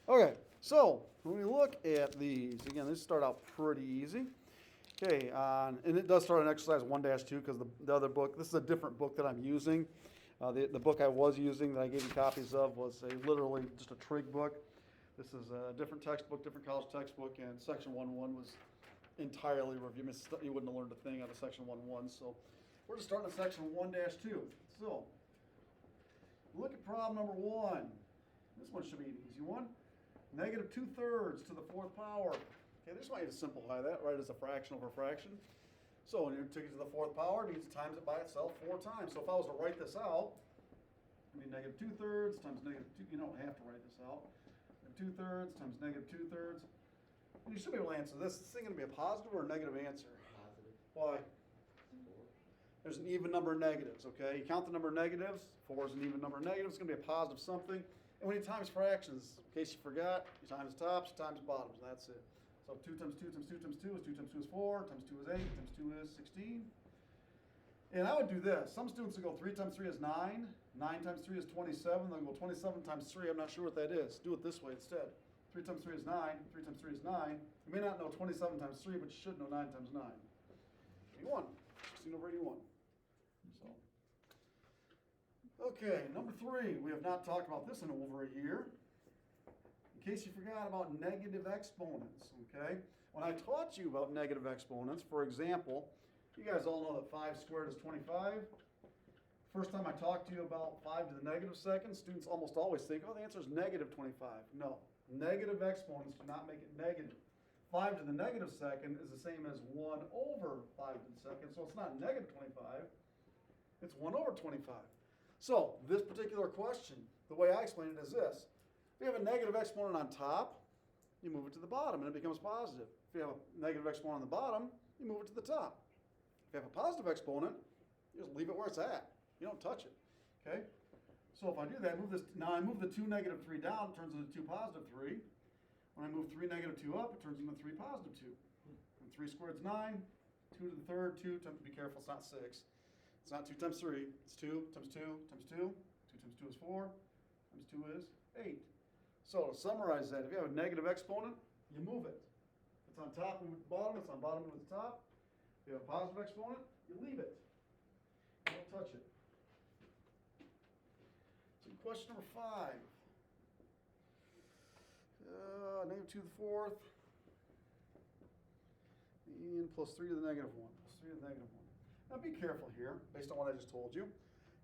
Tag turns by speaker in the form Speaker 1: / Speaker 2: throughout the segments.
Speaker 1: Okay, so when we look at these, again, these start out pretty easy. Okay, and it does start on exercise 1-2 because the other book, this is a different book that I'm using. The book I was using that I gave you copies of was literally just a trig book. This is a different textbook, different college textbook, and section 1-1 was entirely reviewed. You wouldn't have learned a thing out of section 1-1, so we're just starting at section 1-2. So, look at problem number 1. This one should be an easy one. Negative 2/3 to the 4th power. Okay, I just want you to simplify that, right, as a fraction over fraction. So when you take it to the 4th power, it means times it by itself 4 times. So if I was to write this out, it would be negative 2/3 times negative 2. You don't have to write this out. 2/3 times negative 2/3. And you should be able to answer this. Is this thing going to be a positive or a negative answer?
Speaker 2: Positive.
Speaker 1: Why?
Speaker 2: 4.
Speaker 1: There's an even number of negatives, okay? You count the number of negatives. 4 is an even number of negatives. It's going to be a positive something. And when you times fractions, in case you forgot, you times tops, you times bottoms, and that's it. So 2 times 2 times 2 times 2 is 2 times 2 is 4, times 2 is 8, times 2 is 16. And I would do this. Some students will go 3 times 3 is 9, 9 times 3 is 27, they'll go 27 times 3, I'm not sure what that is. Do it this way instead. 3 times 3 is 9, 3 times 3 is 9. You may not know 27 times 3, but you should know 9 times 9. 81, 16 over 81. So. Okay, number 3, we have not talked about this in over a year. In case you forgot about negative exponents, okay? When I taught you about negative exponents, for example, you guys all know that 5 squared is 25. First time I talked to you about 5 to the negative second, students almost always think, oh, the answer is negative 25. No, negative exponents do not make it negative. 5 to the negative second is the same as 1 over 5 to the second, so it's not negative 25, it's 1 over 25. So, this particular question, the way I explain it is this. If you have a negative exponent on top, you move it to the bottom and it becomes positive. If you have a negative exponent on the bottom, you move it to the top. If you have a positive exponent, you just leave it where it's at. You don't touch it, okay? So if I do that, I move the 2 negative 3 down, it turns into 2 positive 3. When I move 3 negative 2 up, it turns into 3 positive 2. And 3 squared is 9, 2 to the third, 2 times, be careful, it's not 6. It's not 2 times 3, it's 2 times 2 times 2. 2 times 2 is 4, times 2 is 8. So to summarize that, if you have a negative exponent, you move it. If it's on top, move it to the bottom. If it's on bottom, move it to the top. If you have a positive exponent, you leave it. You don't touch it. So question number 5. Negative 2 to the 4th. And plus 3 to the negative 1. Plus 3 to the negative 1. Now be careful here, based on what I just told you.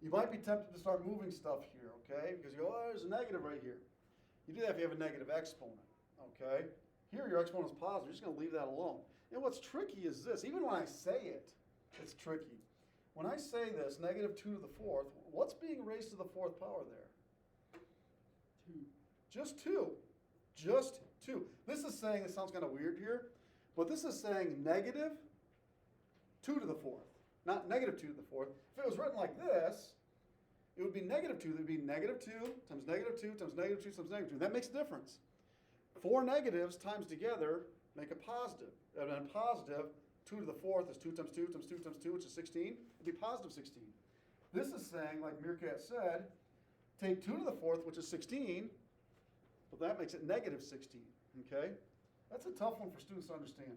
Speaker 1: You might be tempted to start moving stuff here, okay? Because you go, oh, there's a negative right here. You do that if you have a negative exponent, okay? Here your exponent is positive. You're just going to leave that alone. And what's tricky is this. Even when I say it, it's tricky. When I say this, negative 2 to the 4th, what's being raised to the 4th power there?
Speaker 2: 2.
Speaker 1: Just 2. Just 2. This is saying, it sounds kind of weird here, but this is saying negative 2 to the 4th, not negative 2 to the 4th. If it was written like this, it would be negative 2. It would be negative 2 times negative 2 times negative 2 times negative 2. That makes a difference. 4 negatives times together make a positive. And then positive, 2 to the 4th is 2 times 2 times 2 times 2, which is 16. It would be positive 16. This is saying, like Meerkat said, take 2 to the 4th, which is 16, but that makes it negative 16. Okay? That's a tough one for students to understand.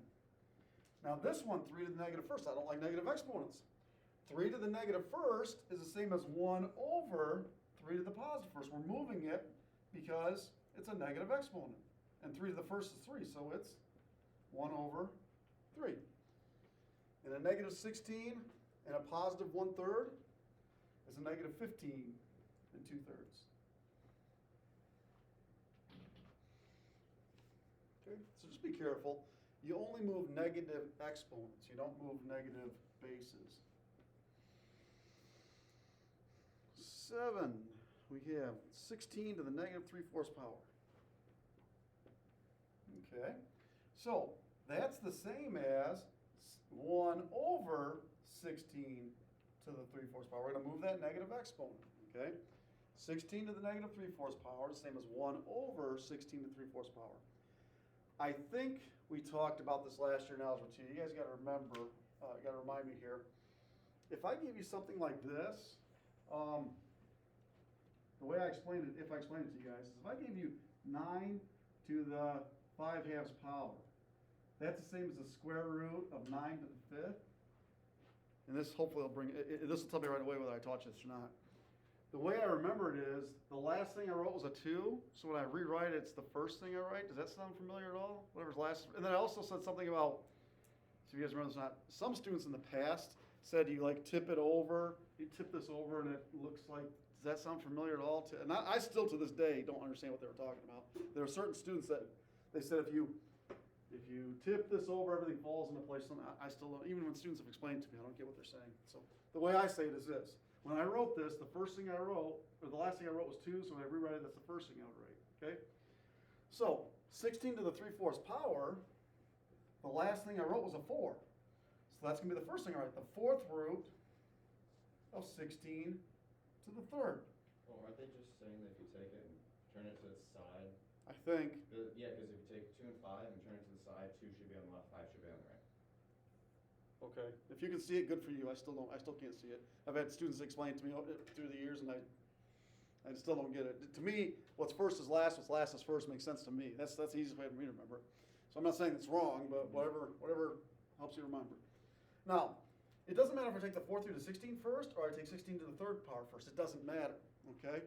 Speaker 1: Now this one, 3 to the negative first, I don't like negative exponents. 3 to the negative first is the same as 1 over 3 to the positive first. We're moving it because it's a negative exponent. And 3 to the first is 3, so it's 1 over 3. And a negative 16 and a positive 1/3 is a negative 15 and 2/3. Okay, so just be careful. You only move negative exponents. You don't move negative bases. 7, we have 16 to the negative 3/4 power. Okay, so that's the same as 1 over 16 to the 3/4 power. We're going to move that negative exponent, okay? 16 to the negative 3/4 power is the same as 1 over 16 to the 3/4 power. I think we talked about this last year in Algebra 2. You guys got to remember, you got to remind me here. If I give you something like this, the way I explained it, if I explained it to you guys, is if I gave you 9 to the 5/2 power. That's the same as the square root of 9 to the 5th. And this hopefully will bring, this will tell me right away whether I taught you this or not. The way I remember it is, the last thing I wrote was a 2, so when I rewrite it, it's the first thing I write. Does that sound familiar at all? Whatever's last, and then I also said something about, so you guys remember this or not, some students in the past said you like tip it over, you tip this over and it looks like, does that sound familiar at all? And I still to this day don't understand what they were talking about. There are certain students that, they said if you tip this over, everything falls into place. And I still don't, even when students have explained it to me, I don't get what they're saying. So the way I say it is this. When I wrote this, the first thing I wrote, or the last thing I wrote was 2, so when I rewrite it, that's the first thing I would write, okay? So 16 to the 3/4 power, the last thing I wrote was a 4. So that's gonna be the first thing I write, the 4th root of 16 to the 3rd.
Speaker 3: Well, aren't they just saying that if you take it and turn it to its side?
Speaker 1: I think.
Speaker 3: Yeah, because if you take 2 and 5 and turn it to the side, 2 should be on the left, 5 should be on the right.
Speaker 1: Okay, if you can see it, good for you. I still can't see it. I've had students explain it to me through the years, and I still don't get it. To me, what's first is last, what's last is first makes sense to me. That's the easiest way for me to remember it. So I'm not saying it's wrong, but whatever helps you remember. Now, it doesn't matter if I take the 4th through to 16 first, or I take 16 to the 3rd power first. It doesn't matter, okay?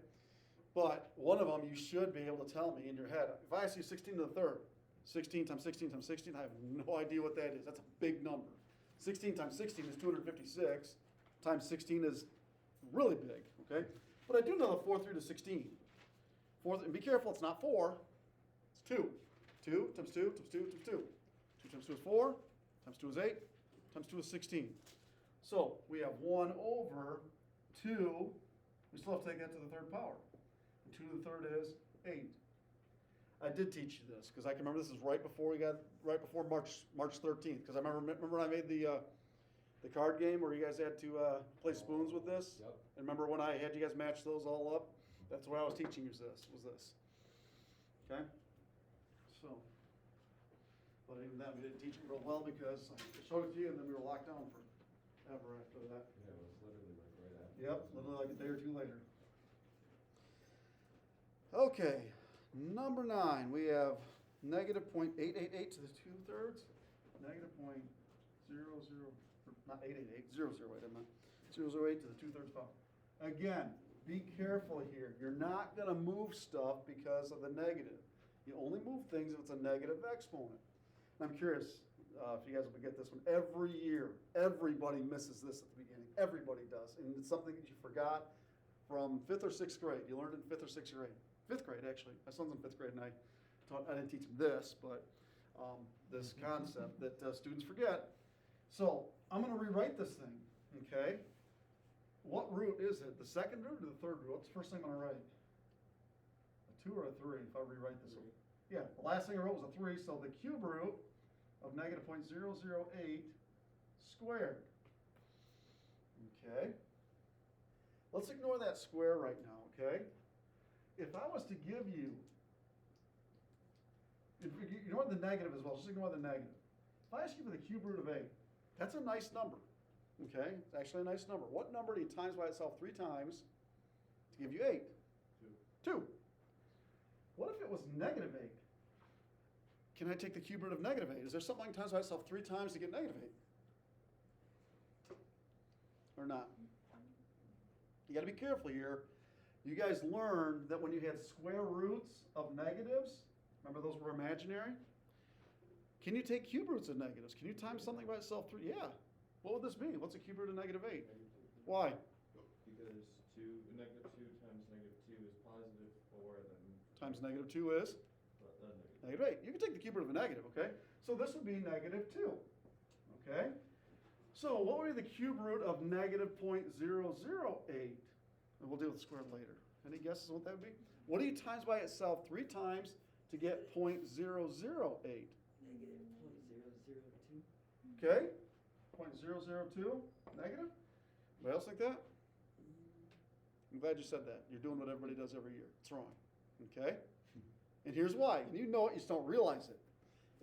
Speaker 1: But one of them you should be able to tell me in your head. If I ask you 16 to the 3rd, 16 times 16 times 16, I have no idea what that is. That's a big number. 16 times 16 is 256, times 16 is really big, okay? But I do know the 4 through to 16. And be careful, it's not 4, it's 2. 2 times 2 times 2 times 2. 2 times 2 is 4, times 2 is 8, times 2 is 16. So we have 1 over 2, we still have to take that to the 3rd power. And 2 to the 3rd is 8. I did teach you this, because I can remember this is right before March 13th, because I remember when I made the card game where you guys had to play spoons with this?
Speaker 3: Yep.
Speaker 1: And remember when I had you guys match those all up? That's what I was teaching you was this. Okay? So, but even that, we didn't teach it real well because I showed it to you and then we were locked down forever after that.
Speaker 3: Yeah, it was literally like right after.
Speaker 1: Yep, literally like a day or two later. Okay, number 9, we have negative 0.888 to the 2/3, negative 0.00, not 888, 008, I meant 008 to the 2/3 power. Again, be careful here. You're not going to move stuff because of the negative. You only move things if it's a negative exponent. And I'm curious if you guys will get this one. Every year, everybody misses this at the beginning. Everybody does. And it's something that you forgot from 5th or 6th grade. You learned it in 5th or 6th grade. 5th grade, actually. My son's in 5th grade, and I didn't teach him this, but this concept that students forget. So I'm going to rewrite this thing, okay? What root is it? The 2nd root or the 3rd root? What's the first thing I'm going to write? A 2 or a 3 if I rewrite this one? Yeah, the last thing I wrote was a 3, so the cube root of negative 0.008 squared. Okay? Let's ignore that square right now, okay? If I was to give you, ignore the negative as well, just ignore the negative. If I ask you for the cube root of 8, that's a nice number, okay? It's actually a nice number. What number do you times by itself 3 times to give you 8? 2. What if it was negative 8? Can I take the cube root of negative 8? Is there something I can times by itself 3 times to get negative 8? Or not? You got to be careful here. You guys learned that when you had square roots of negatives, remember those were imaginary? Can you take cube roots of negatives? Can you times something by itself 3? Yeah. What would this be? What's a cube root of negative 8? Why?
Speaker 3: Because negative 2 times negative 2 is positive 4, then
Speaker 1: Times negative 2 is? Negative 8. You can take the cube root of a negative, okay? So this would be negative 2, okay? So what would be the cube root of negative 0.008? And we'll deal with the squared later. Any guesses what that would be? What do you times by itself 3 times to get 0.008?
Speaker 2: Negative 0.002.
Speaker 1: Okay? 0.002, negative? Anybody else think that? I'm glad you said that. You're doing what everybody does every year. It's wrong. Okay? And here's why. And you know it, you just don't realize it.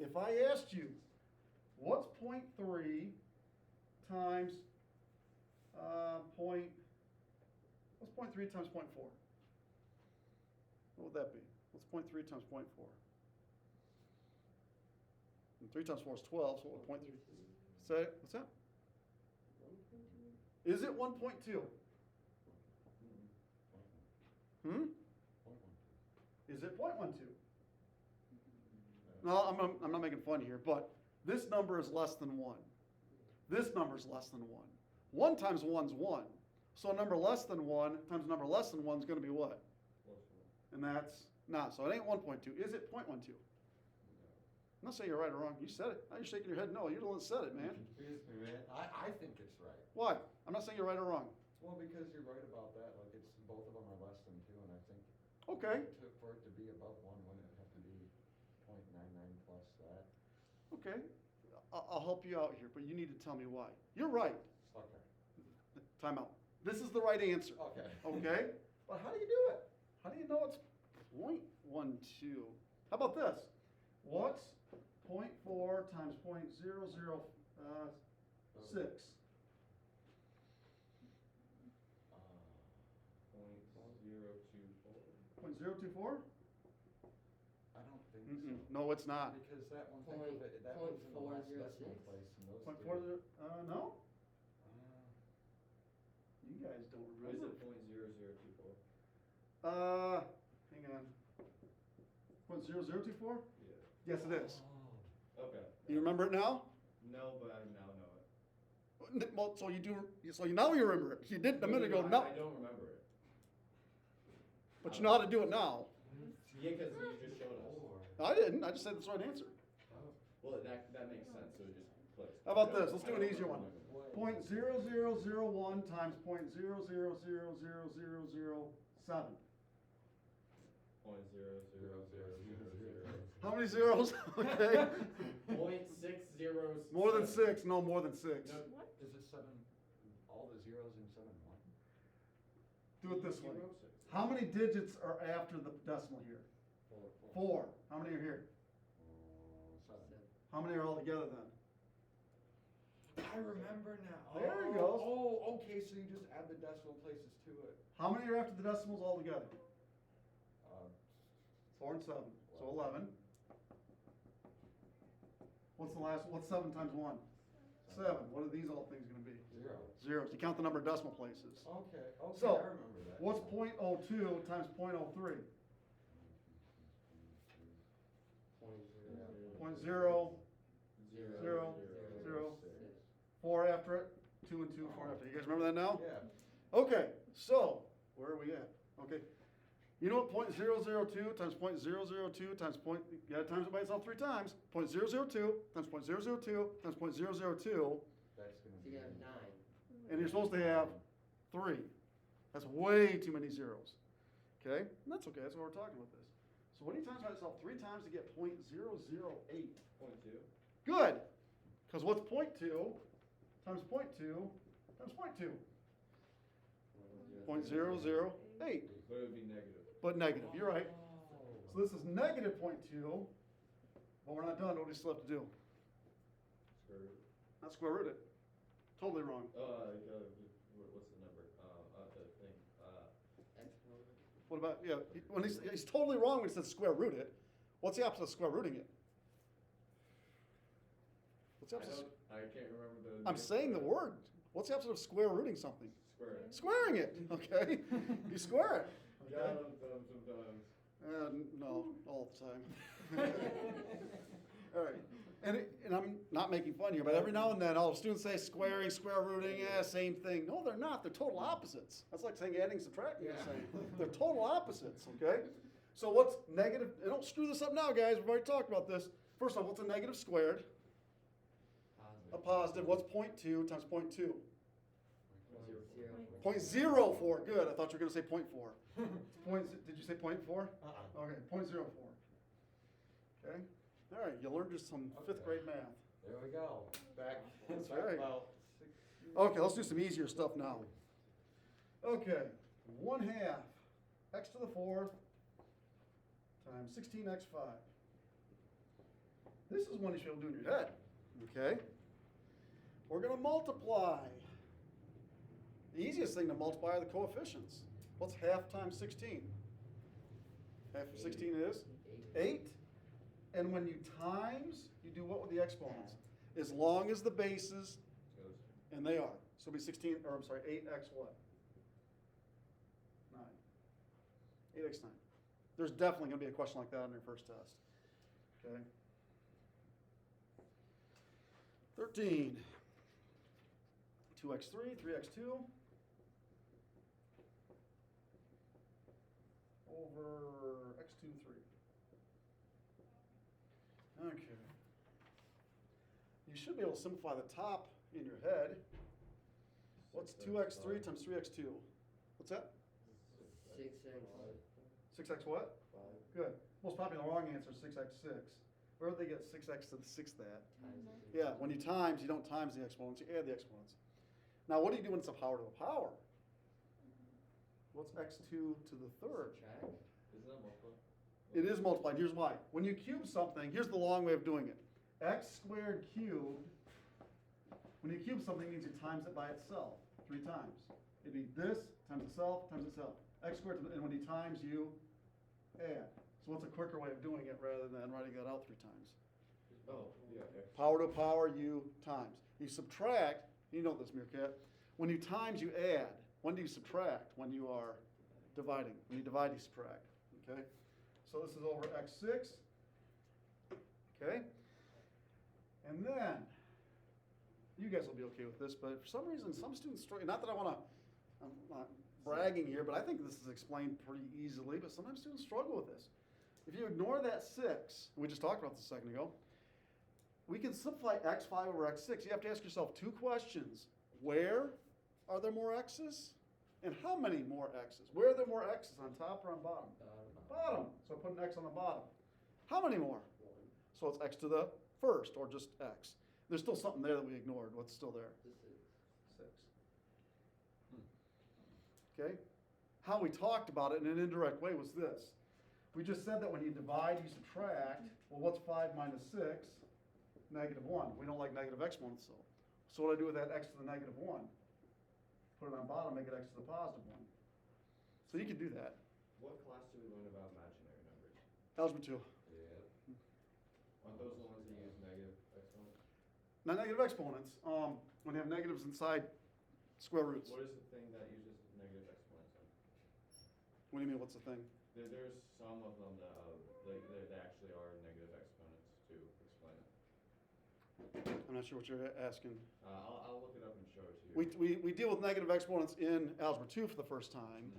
Speaker 1: If I asked you, what's 0.3 times what's 0.3 times 0.4? What would that be? What's 0.3 times 0.4? And 3 times 4 is 12, so what, 0.3? Say, what's that? Is it 1.2? Hmm? Is it 0.12? No, I'm not making fun here, but this number is less than 1. This number is less than 1. 1 times 1 is 1. So a number less than 1 times a number less than 1 is going to be what? And that's not. So it ain't 1.2. Is it 0.12? I'm not saying you're right or wrong. You said it. Now you're shaking your head no. You're the one that said it, man.
Speaker 4: Excuse me, man. I think it's right.
Speaker 1: Why? I'm not saying you're right or wrong.
Speaker 4: Well, because you're right about that. Like it's both of them are less than 2, and I think
Speaker 1: Okay.
Speaker 4: for it to be above 1, wouldn't it have to be 0.99 plus that?
Speaker 1: Okay. I'll help you out here, but you need to tell me why. You're right.
Speaker 4: Okay.
Speaker 1: Time out. This is the right answer.
Speaker 4: Okay.
Speaker 1: Okay? But how do you do it? How do you know it's 0.12? How about this? What's 0.4 times 0.006? 0.024?
Speaker 4: I don't think
Speaker 1: Mm-mm.
Speaker 4: so.
Speaker 1: No, it's not.
Speaker 4: Because that one, think of it, that one's in the last decimal
Speaker 2: 0.406.
Speaker 4: place, and those
Speaker 1: 0.40? No?
Speaker 4: Uh,
Speaker 1: You guys don't
Speaker 3: What is
Speaker 1: remember.
Speaker 3: it, 0.0024?
Speaker 1: Hang on. 0.0024?
Speaker 3: Yeah.
Speaker 1: Yes, it is.
Speaker 3: Okay.
Speaker 1: You remember it now?
Speaker 3: No, but I now know it.
Speaker 1: Well, so you do. So you now you remember it. You didn't a minute ago.
Speaker 3: I
Speaker 1: No,
Speaker 3: don't remember it.
Speaker 1: but you know how to do it now.
Speaker 3: Yeah, because you just showed us.
Speaker 1: I didn't. I just said that's the right answer.
Speaker 3: Well, that makes sense, so it just clicks.
Speaker 1: How about this? Let's do
Speaker 3: I
Speaker 1: an
Speaker 3: don't
Speaker 1: easier one.
Speaker 3: remember.
Speaker 1: 0.0001 times 0.00000007.
Speaker 3: 0.00000.
Speaker 1: How many zeros? Okay.
Speaker 3: 0.606.
Speaker 1: More than 6. No, more than 6.
Speaker 3: No,
Speaker 4: Is it 7, all the zeros in 7 1?
Speaker 1: Do it this way.
Speaker 3: 0.06.
Speaker 1: How many digits are after the decimal here? 4. How many are here?
Speaker 4: 7.
Speaker 1: How many are all together then?
Speaker 4: I remember now.
Speaker 1: There you go.
Speaker 4: Oh, okay, so you just add the decimal places to it.
Speaker 1: How many are after the decimals all together?
Speaker 4: Uh,
Speaker 1: 4 and 7. So 11. What's 7 times 1? 7. What are these all things going to be?
Speaker 4: 0.
Speaker 1: Zeros. You count the number of decimal places.
Speaker 4: Okay,
Speaker 1: So,
Speaker 4: I remember that.
Speaker 1: What's 0.02 times 0.03? 0.0, 4 after it, 2 and 2, 4 after it. You guys remember that now?
Speaker 4: Yeah.
Speaker 1: Okay, so where are we at? Okay, you know what 0.002 times 0.002 times point, you gotta times it by itself 3 times. 0.002 times 0.002 times 0.002,
Speaker 4: That's gonna
Speaker 2: So
Speaker 4: be.
Speaker 2: you have 9.
Speaker 1: and you're supposed to have 3. That's way too many zeros. Okay, and that's okay, that's why we're talking about this. So what do you times by itself 3 times to get 0.008?
Speaker 3: 0.2.
Speaker 1: Good, because what's 0.2 times 0.2 times 0.2? 0.008,
Speaker 3: But it would be negative.
Speaker 1: but negative, you're right.
Speaker 4: Oh.
Speaker 1: So this is negative 0.2, but we're not done, what do we still have to do?
Speaker 3: Square root.
Speaker 1: Not square root it. Totally wrong.
Speaker 3: What's the number? The thing.
Speaker 2: Exponent.
Speaker 1: What about, yeah, when he's totally wrong when he says square root it. What's the opposite of square rooting it? What's the opposite?
Speaker 3: I can't remember the.
Speaker 1: I'm saying the word. What's the opposite of square rooting something?
Speaker 3: Square it.
Speaker 1: Squaring it, okay? You square it.
Speaker 3: Yeah,
Speaker 1: Okay?
Speaker 3: sometimes.
Speaker 1: No, all the time. All right, and I'm not making fun here, but every now and then, students say squaring, square rooting, same thing. No, they're not. They're total opposites. That's like saying adding, subtracting.
Speaker 4: Yeah.
Speaker 1: They're total opposites. Okay. So what's negative? And don't screw this up now, guys. We've already talked about this. First off, what's a negative squared? A positive. What's 0.2 times 0.2? 0.04. Good. I thought you were going to say 0.4. Did you say 0.4? Okay, 0.04. Okay. All right, you learned just some fifth grade math.
Speaker 4: There we go. Back,
Speaker 1: That's
Speaker 4: back
Speaker 1: right.
Speaker 4: about 6 years.
Speaker 1: Okay, let's do some easier stuff now. Okay, 1/2 x to the 4th times 16x5. This is one you should be able to do in your head. Okay. We're going to multiply. The easiest thing to multiply are the coefficients. What's 1/2 times 16? 1/2 of 16 is 8. And when you times, you do what with the exponents? As long as the bases,
Speaker 3: Goes.
Speaker 1: and they are. So it'll be 16, or I'm sorry, 8x what? 9. 8x 9. There's definitely going to be a question like that on your first test. Okay. 13. 2x3, 3x2. Over x2, 3. Okay. You should be able to simplify the top in your head. What's 2x3 times 3x2? What's that?
Speaker 2: 6x.
Speaker 1: 6x what?
Speaker 2: 5.
Speaker 1: Good. Most popular wrong answer is 6x6. Where would they get 6x to the 6th at?
Speaker 2: Times the
Speaker 1: Yeah, when you times, you don't times the exponents, you add the exponents. Now, what do you do when it's a power to the power? What's x2 to the 3rd?
Speaker 2: Subtract.
Speaker 3: Isn't that multiple?
Speaker 1: It is multiplied. Here's why. When you cube something, here's the long way of doing it. X squared cubed, when you cube something, it means you times it by itself 3 times. It'd be this times itself times itself. X squared, and when you times, you add. So what's a quicker way of doing it rather than writing that out 3 times?
Speaker 3: Oh, yeah, X.
Speaker 1: Power to power, you times. You subtract, you know this, Meerkat. When you times, you add. When do you subtract? When you are dividing. When you divide, you subtract. Okay? So this is over x6. Okay? And then, you guys will be okay with this, but for some reason, some students struggle. Not that I'm not bragging here, but I think this is explained pretty easily, but sometimes students struggle with this. If you ignore that 6, we just talked about this a second ago, we can simplify x5 over x6. You have to ask yourself 2 questions. Where are there more x's? And how many more x's? Where are there more x's, on top or on bottom? Bottom. So I put an x on the bottom. How many more?
Speaker 2: 1.
Speaker 1: So it's x to the 1st, or just x. There's still something there that we ignored. What's still there?
Speaker 2: This is
Speaker 1: 6. Okay? How we talked about it in an indirect way was this. We just said that when you divide, you subtract. Well, what's 5 minus 6? Negative 1. We don't like negative exponents, though. So what do I do with that x to the negative 1? Put it on bottom, make it x to the positive 1. So you can do that.
Speaker 3: What class do we learn about imaginary numbers?
Speaker 1: Algebra 2.
Speaker 3: Yeah. Aren't those the ones that use negative exponents?
Speaker 1: Not negative exponents. When you have negatives inside square roots.
Speaker 3: What is the thing that uses negative exponents then?
Speaker 1: What do you mean, what's the thing?
Speaker 3: There's some of them that they actually are negative exponents to explain it.
Speaker 1: I'm not sure what you're asking.
Speaker 3: I'll look it up and show it to you.
Speaker 1: We deal with negative exponents in Algebra 2 for the first time.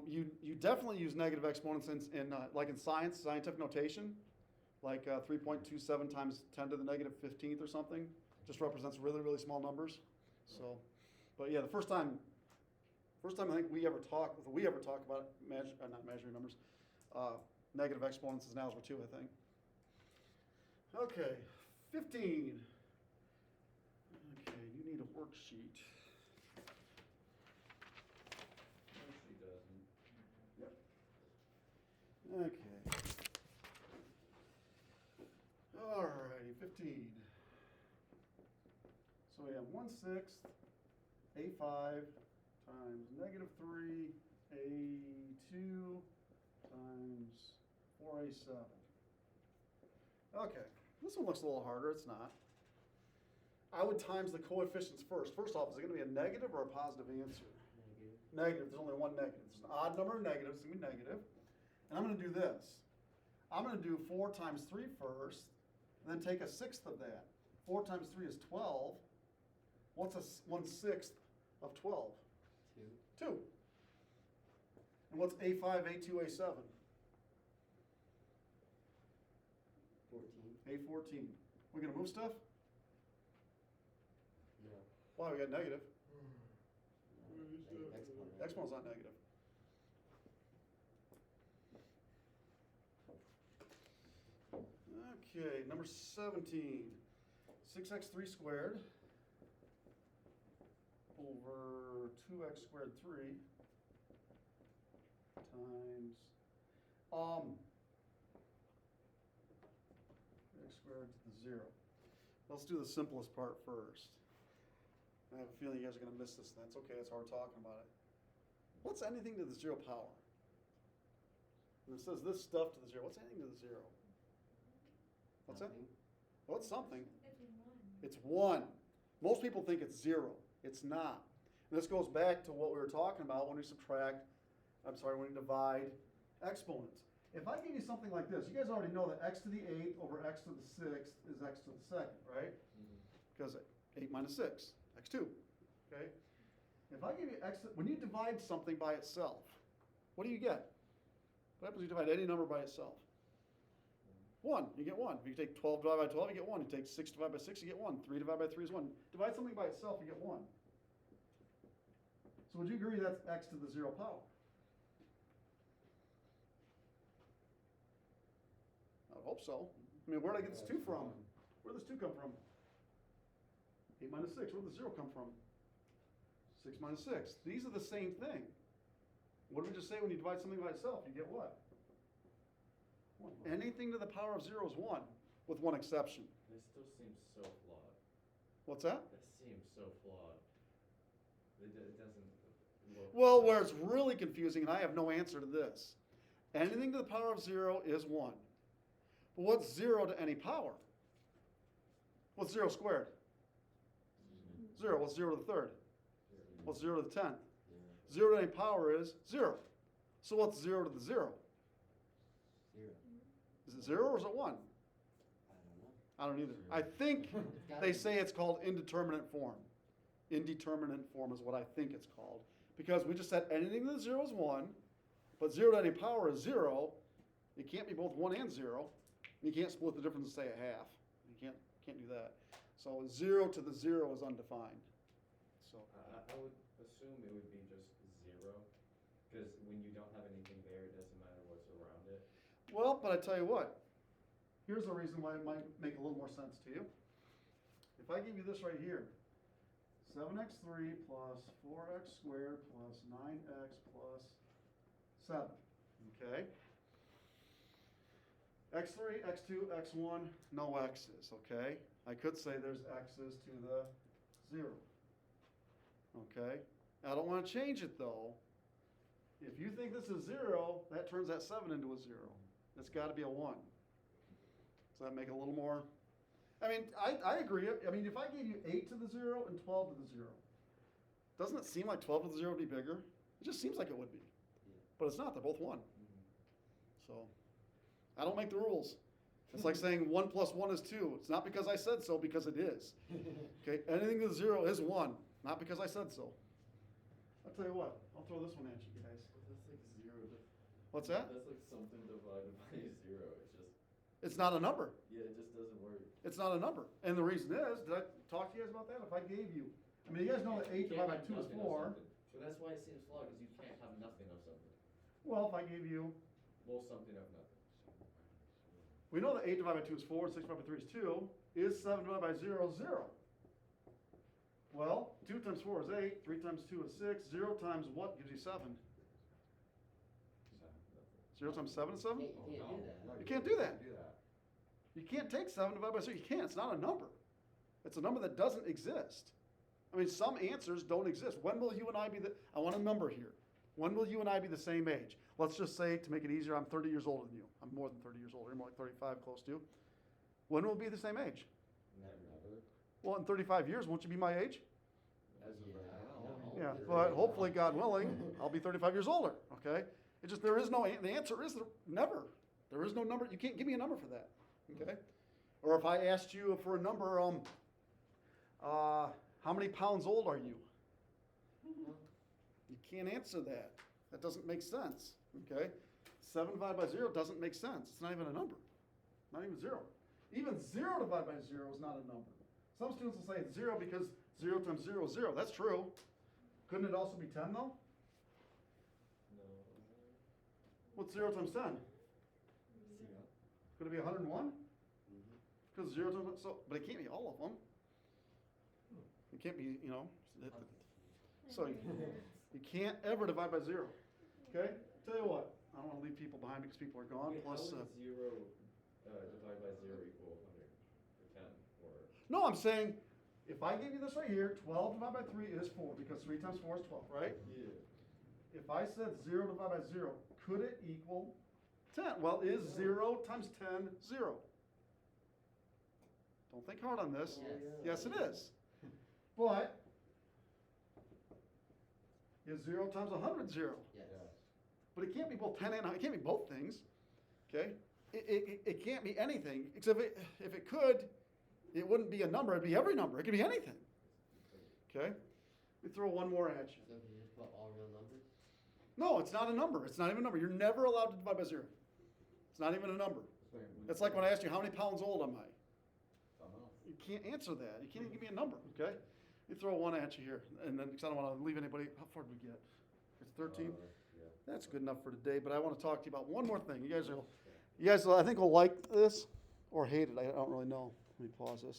Speaker 1: You definitely use negative exponents in like in science, scientific notation, like 3.27 times 10 to the negative 15th or something. Just represents really, really small numbers. So, but yeah, the first time I think we ever talk about not imaginary numbers, negative exponents is in Algebra 2, I think. Okay, 15. Okay, you need a worksheet.
Speaker 3: She doesn't.
Speaker 1: Okay. Alrighty, 15. So we have 1/6 A5 times negative 3 A2 times 4A7. Okay, this one looks a little harder, it's not. I would times the coefficients first. First off, is it going to be a negative or a positive answer?
Speaker 2: negative.
Speaker 1: Negative, there's only one negative. There's an odd number of negatives, it's going to be negative. And I'm going to do this. I'm going to do 4 times 3 first, and then take a sixth of that. 4 times 3 is 12. What's 1/6 of 12?
Speaker 2: 2.
Speaker 1: 2. And what's A5, A2, A7?
Speaker 2: 14.
Speaker 1: A14. We going to move stuff?
Speaker 2: No.
Speaker 1: Why, we got negative.
Speaker 2: Exponent.
Speaker 1: Exponent's not negative. Okay, number 17. 6x3 squared over 2x squared 3 times x squared to the 0. Let's do the simplest part first. I have a feeling you guys are going to miss this, and that's okay, that's why we're talking about it. What's anything to the 0 power? When it says this stuff to the 0, what's anything to the 0? What's that?
Speaker 2: Nothing.
Speaker 1: Well, it's something.
Speaker 5: It's one.
Speaker 1: It's 1. Most people think it's 0. It's not. And this goes back to what we were talking about when we when we divide exponents. If I give you something like this, you guys already know that x to the 8th over x to the 6th is x to the 2nd, right? Because 8 minus 6, x2, okay? If I give you when you divide something by itself, what do you get? What happens when you divide any number by itself? 1, you get 1. If you take 12 divided by 12, you get 1. You take 6 divided by 6, you get 1. 3 divided by 3 is 1. Divide something by itself, you get 1. So would you agree that's x to the 0 power? I would hope so. I mean, where did I get this 2 from? Where did this 2 come from? 8 minus 6. Where did the 0 come from? 6 minus 6. These are the same thing. What did we just say when you divide something by itself? You get what? 1. Anything to the power of 0 is 1, with one exception.
Speaker 3: This still seems so flawed.
Speaker 1: What's that?
Speaker 3: That seems so flawed. It doesn't look.
Speaker 1: Well, where it's really confusing, and I have no answer to this. Anything to the power of 0 is 1. But what's 0 to any power? What's 0 squared? 0. What's 0 to the 3rd? What's 0 to the 10th? 0 to any power is 0. So what's 0 to the 0?
Speaker 2: 0.
Speaker 1: Is it 0 or is it 1?
Speaker 2: I don't know.
Speaker 1: I don't either. I think they say it's called indeterminate form. Indeterminate form is what I think it's called. Because we just said anything to the 0 is 1, but 0 to any power is 0. It can't be both 1 and 0. You can't split the difference and say a half. You can't do that. So 0 to the 0 is undefined. So
Speaker 3: I would assume it would be just 0, because when you don't have anything there, it doesn't matter what's around it.
Speaker 1: well, but I tell you what. Here's the reason why it might make a little more sense to you. If I give you this right here, 7x3 plus 4x squared plus 9x plus 7, okay? x3, x2, x1, no x's, okay? I could say there's x's to the 0, okay? I don't want to change it though. If you think this is 0, that turns that 7 into a 0. It's got to be a 1. Does that make it a little more? I mean, I agree. I mean, if I gave you 8 to the 0 and 12 to the 0, doesn't it seem like 12 to the 0 would be bigger? It just seems like it would be. But it's not. They're both 1. So I don't make the rules. It's like saying 1 plus 1 is 2. It's not because I said so, because it is. Okay, anything to the 0 is 1, not because I said so. I'll tell you what. I'll throw this one at you guys.
Speaker 3: That's like 0.
Speaker 1: What's that?
Speaker 3: That's like something divided by 0. It's just,
Speaker 1: It's not a number.
Speaker 3: yeah, it just doesn't work.
Speaker 1: It's not a number. And the reason is, did I talk to you guys about that? If I gave you, I mean, you guys know that 8 divided by 2 is 4.
Speaker 3: So that's why it seems flawed, because you can't have nothing of something.
Speaker 1: Well, if I gave you,
Speaker 3: Well, something of nothing.
Speaker 1: we know that 8 divided by 2 is 4, and 6 divided by 3 is 2. Is 7 divided by 0 0? Well, 2 times 4 is 8, 3 times 2 is 6, 0 times what gives you 7? 0 times 7 is 7?
Speaker 2: You can't do that.
Speaker 1: You can't do that. You can't take 7 divided by 0. You can't. It's not a number. It's a number that doesn't exist. I mean, some answers don't exist. When will you and I be I want a number here. When will you and I be the same age? Let's just say, to make it easier, I'm 30 years older than you. I'm more than 30 years older. You're more like 35, close to. When will we be the same age?
Speaker 3: Never.
Speaker 1: Well, in 35 years, won't you be my age?
Speaker 3: As of right now.
Speaker 1: Yeah, but hopefully, God willing, I'll be 35 years older, okay? It just, there is no, the answer is never. There is no number. You can't give me a number for that, okay? Or if I asked you for a number, how many pounds old are you? You can't answer that. That doesn't make sense, okay? 7 divided by 0 doesn't make sense. It's not even a number. Not even 0. Even 0 divided by 0 is not a number. Some students will say it's 0 because 0 times 0 is 0. That's true. Couldn't it also be 10 though?
Speaker 3: No.
Speaker 1: What's 0 times 10?
Speaker 3: 0.
Speaker 1: Could it be 101? Because 0 times, so, but it can't be all of them. It can't be, so you can't ever divide by 0. Okay? Tell you what, I don't want to leave people behind because people are gone.
Speaker 3: Wait,
Speaker 1: Plus,
Speaker 3: how would 0 divided by 0 equal 100 or 10? Or
Speaker 1: no, I'm saying if I give you this right here, 12 divided by 3 is 4 because 3 times 4 is 12, right?
Speaker 3: yeah.
Speaker 1: If I said 0 divided by 0, could it equal 10? Well, is 0 times 10 0? Don't think hard on this.
Speaker 2: Yes.
Speaker 1: Yes, it is. But is 0 times 100 0?
Speaker 2: Yes.
Speaker 1: But it can't be both 10 and it can't be both things. Okay? It can't be anything. Except if it could, it wouldn't be a number. It'd be every number. It could be anything. Okay? We throw one more at you.
Speaker 2: So can you just put all real numbers?
Speaker 1: No, it's not a number. It's not even a number. You're never allowed to divide by 0. It's not even a number. It's like when I asked you, how many pounds old am I? You can't answer that. You can't even give me a number, okay? You throw one at you here, and then, because I don't want to leave anybody, how far did we get? It's 13?
Speaker 3: Yeah.
Speaker 1: That's good enough for today, but I want to talk to you about one more thing. You guys, I think, will like this or hate it. I don't really know. Let me pause this.